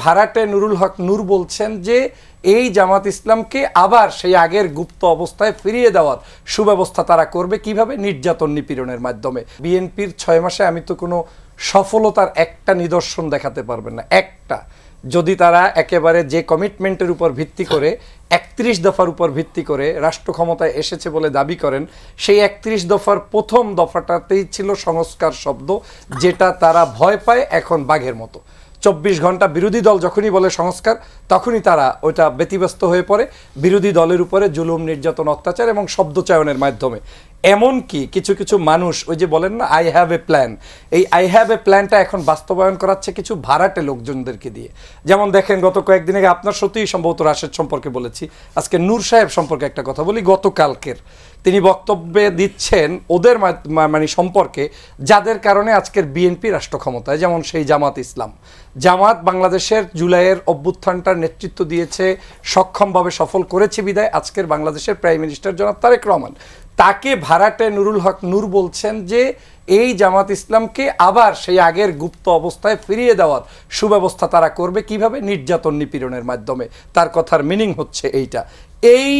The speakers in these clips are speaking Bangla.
ভাড়াটে নুরুল হক নূর বলছেন যে এই জামাত ইসলামকে আবার সেই আগের গুপ্ত অবস্থায় ফিরিয়ে দেওয়ার সুব্যবস্থা তারা করবে কিভাবে? নির্যাতন নিপীড়নের মাধ্যমে। বিএনপির 6 মাসে আমি তো কোনো সফলতার একটা নিদর্শন দেখাতে পারবেন না, একটা। যদি তারা একেবারে যে কমিটমেন্টের উপর ভিত্তি করে 31 দফার উপর ভিত্তি করে রাষ্ট্র ক্ষমতায় এসেছে বলে দাবি করেন, সেই 31 দফার প্রথম দফাটাতেই ছিল সংস্কার শব্দ, যেটা তারা ভয় পায় এখন বাঘের মতো। 24 ঘন্টা বিরোধী দল যখনই বলে সংস্কার, তখনই তারা ওইটা ব্যতিব্যস্ত হয়ে পড়ে বিরোধী দলের উপরে জুলুম, নির্যাতন, অত্যাচার এবং শব্দচয়নের মাধ্যমে। এমনকি কিছু কিছু মানুষ ওই যে বলেন না আই হ্যাভ এ প্ল্যান, এই আই হ্যাভ এ প্ল্যানটা এখন বাস্তবায়ন করাচ্ছে কিছু ভাড়াটে লোকজনদেরকে দিয়ে। যেমন দেখেন, গত কয়েকদিন আগে আপনার সত্যিই সম্ভবত রাশেদ সম্পর্কে বলেছি, আজকে নূর সাহেব সম্পর্কে একটা কথা বলি। গতকালকের তিনি বক্তব্যে দিচ্ছেন ওদের মানে সম্পর্কে যাদের কারণে আজকের বিএনপি রাষ্ট্র ক্ষমতায়, যেমন সেই জামাত ইসলাম। জামাত বাংলাদেশের জুলাইয়ের অভ্যুত্থানটার নেতৃত্ব দিয়েছে, সক্ষমভাবে সফল করেছে বিদায় আজকের বাংলাদেশের প্রাইম মিনিস্টার জনাব তারেক রহমান। তাকে ভাড়াটে নুরুল হক নূর বলছেন যে এই জামাত ইসলামকে আবার সেই আগের গুপ্ত অবস্থায় ফিরিয়ে দেওয়ার সুব্যবস্থা তারা করবে কিভাবে? নির্যাতন নিপীড়নের মাধ্যমে। তার কথার মিনিং হচ্ছে এইটা। এই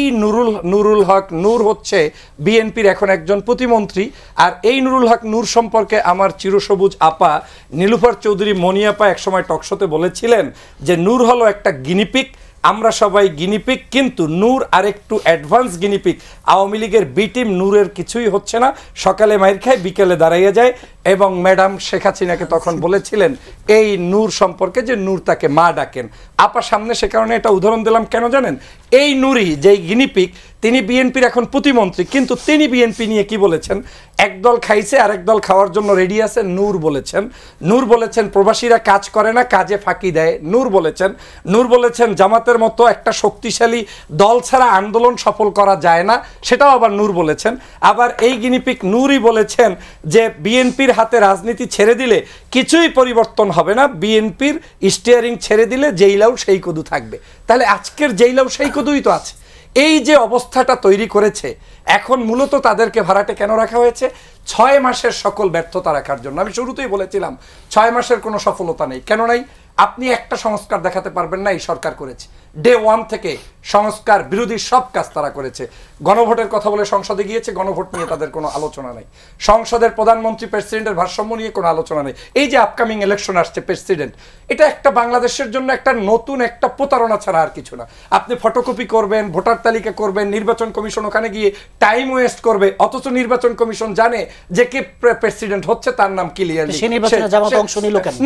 নুরুল হক নূর হচ্ছে বিএনপির এখন একজন প্রতিমন্ত্রী। আর এই নুরুল হক নূর সম্পর্কে আমার চিরসবুজ আপা নীলুফার চৌধুরী মনিয়াপা একসময় টকশোতে বলেছিলেন যে নূর হলো একটা গিনিপিক, আমরা সবাই গিনিপিক, কিন্তু নূর আরেকটু অ্যাডভান্স গিনিপিক। আওয়ামী লীগের বি টিম নূরের কিছুই হচ্ছে না, সকালে মাইর খায় বিকেলে দাঁড়াইয়া যায়। এবং ম্যাডাম শেখ হাসিনাকে তখন বলেছিলেন এই নূর সম্পর্কে যে নূর তাকে মা ডাকেন। আপা সামনে, সে কারণে এটা উদাহরণ দিলাম কেন জানেন? এই নূরই যেই গিনিপিক, তিনি বিএনপির এখন প্রতিমন্ত্রী, কিন্তু তিনি বিএনপি নিয়ে কি বলেছেন? একদল খাইছে আরেক দল খাওয়ার জন্য রেডি আছে, নূর বলেছেন প্রবাসীরা কাজ করে না, কাজে ফাঁকি দেয়, নূর বলেছেন জামাতের মতো একটা শক্তিশালী দল ছাড়া আন্দোলন সফল করা যায় না, সেটাও আবার নূর বলেছেন। আবার এই গিনিপিক নূরই বলেছেন যে বিএনপির হাতে রাজনীতি ছেড়ে দিলে কিছুই পরিবর্তন হবে না, বিএনপির স্টিয়ারিং ছেড়ে দিলে যেই লাউ সেই কদু থাকবে। তাহলে আজকের যেই লাউ সেই কদুই তো আছে। এই যে অবস্থাটা তৈরি করেছে, এখন মূলত তাদেরকে ভাড়াটে কেন রাখা হয়েছে? 6 মাসের সকল ব্যর্থতা রাখার জন্য। আমি শুরুতেই বলেছিলাম 6 মাসের কোনো সফলতা নেই। কেন নাই? আপনি একটা সংস্কার দেখাতে পারবেন না এই সরকার করেছে। ডে 1 থেকে সংস্কার বিরোধী সব কাজ তারা করেছে। গণভোটের কথা বলে সংসদে গিয়েছে, গণভোট নিয়ে তাদের কোনো আলোচনা নেই। সংসদের প্রধানমন্ত্রী প্রেসিডেন্টের ভারসাম্য নিয়ে কোনো আলোচনা নেই। এই যে আপকামিং ইলেকশন আসছে প্রেসিডেন্ট, এটা একটা বাংলাদেশের জন্য একটা নতুন একটা প্রতারণা ছাড়া আর কিছু না। আপনি ফটোকপি করবেন, ভোটার তালিকা করবেন, নির্বাচন কমিশন ওখানে গিয়ে টাইম ওয়েস্ট করবে, অথচ নির্বাচন কমিশন জানে যে কে প্রেসিডেন্ট হচ্ছে, তার নাম ক্লিয়ারলি।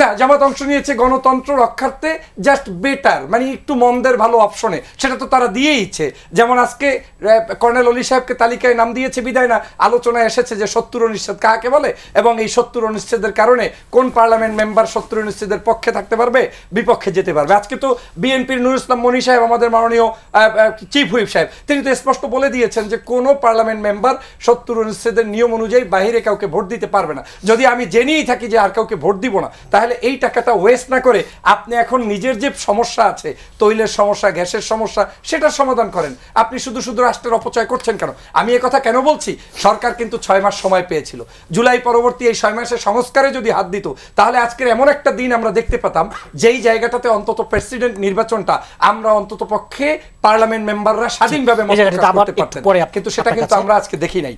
না, জামাত অংশ নিয়েছে গণতন্ত্র রক্ষার্থে, জাস্ট বেটার, মানে একটু মন্দের ভালো অপশনে, সেটা তো তারা দিয়েইছে। যেমন আজকে কর্নেল অলি সাহেবকে তালিকায় নাম দিয়েছে বিদায় না আলোচনায় এসেছে যে 70 অনুচ্ছেদ কাকে বলে, এবং এই 70 অনুচ্ছেদের কারণে কোন পার্লামেন্ট মেম্বার 70 অনুচ্ছেদের পক্ষে থাকতে পারবে, বিপক্ষে যেতে পারবে। আজকে তো বিএনপির নুরুল ইসলাম মনি সাহেব, আমাদের মাননীয় চিফ হুইপ সাহেব, তিনি তো স্পষ্ট বলে দিয়েছেন যে কোনো পার্লামেন্ট মেম্বার 70 অনুচ্ছেদের নিয়ম অনুযায়ী বাইরে কাউকে ভোট দিতে পারবে না। যদি আমি জেনেই থাকি যে আর কাউকে ভোট দিব না, তাহলে এই টাকাটা ওয়েস্ট না করে আপনি এখন নিজের যে সমস্যা আছে, তৈলের সমস্যা, গ্যাসের সমস্যা, সেটার সমাধান করেন। আপনি শুধু শুধু রাষ্ট্রের অপচয় করছেন কেন? আমি এ কথা কেন বলছি? সরকার কিন্তু 6 মাস সময় পেয়েছিল। জুলাই পরবর্তী এই 6 মাসের সংস্কারে যদি হাত দিত, তাহলে আজকের এমন একটা দিন আমরা দেখতে পেতাম যেই জায়গাটাতে অন্তত প্রেসিডেন্ট নির্বাচনটা আমরা অন্তত পক্ষে পার্লামেন্ট মেম্বাররা স্বাধীনভাবে মত প্রকাশ করতে পারতেন, কিন্তু সেটা কিন্তু আমরা আজকে দেখি নাই।